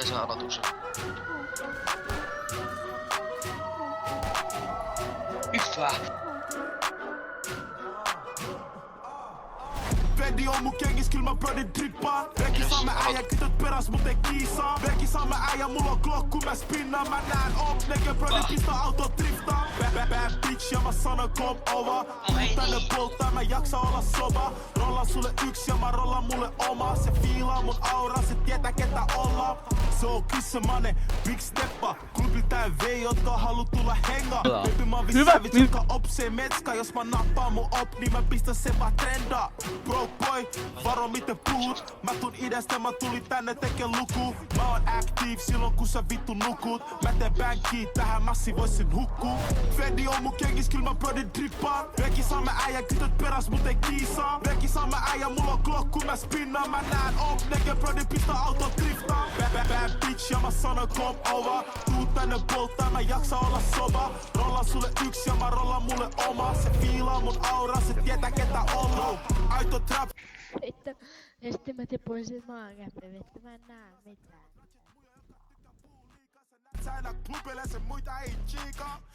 sen aloituksen. Hyvä. Vendi on mun kengis, kyl mä brody drippaa. Veki saa mä äijä, kytöt peräs mut ei kiisaa. Veki saa mä äijä, mulla on glock kun mä spinnaan. Mä näen op, neke brody pistää auto driftaa. Bad bitch ja mä sanon come over. Tuu tänne polttaa, mä jaksa olla soba. Rollaan sulle yksi ja mä rollaan mulle oma. Se fiilaa mun aura, se tietää ketä ollaan. Se on kyssämanen, big steppa. Klubi tää vei, jotka halu tulla henga. Baby mä oon visavit, jotka opsee metska. Jos mä nappaan mun op, niin mä pistän sen vaan trendaa. Bro boy, varo miten puhut. Mä tuun idästä, mä tulin tänne tekee luku. Mä oon active silloin kun sä vittu nukut. Mä teen bankii, tähän massi voisin hukkuu. Fendi on mun kengis, kyl mä brody drippaan. Veki saa mä äijä, kytöt peräs mut ei kiisaa. Veki saa mä äijä, mulla on glock kun mä spinnaan. Mä näen op, neke brody pistää auto driftaa. Bad bitch ja mä sanon come over. Tuu tänne polttaa, mä jaksa olla soba. Rollaan sulle yksi ja mä rollaan mulle oma. Se fiilaa mun aura, se tietää ketä ollaan. Aito trap. Vittu. Ja sitten mä tipuin sit maakämpi, vittu mä en näe mitään. Sä enää klubele, se muita ei chiikaa.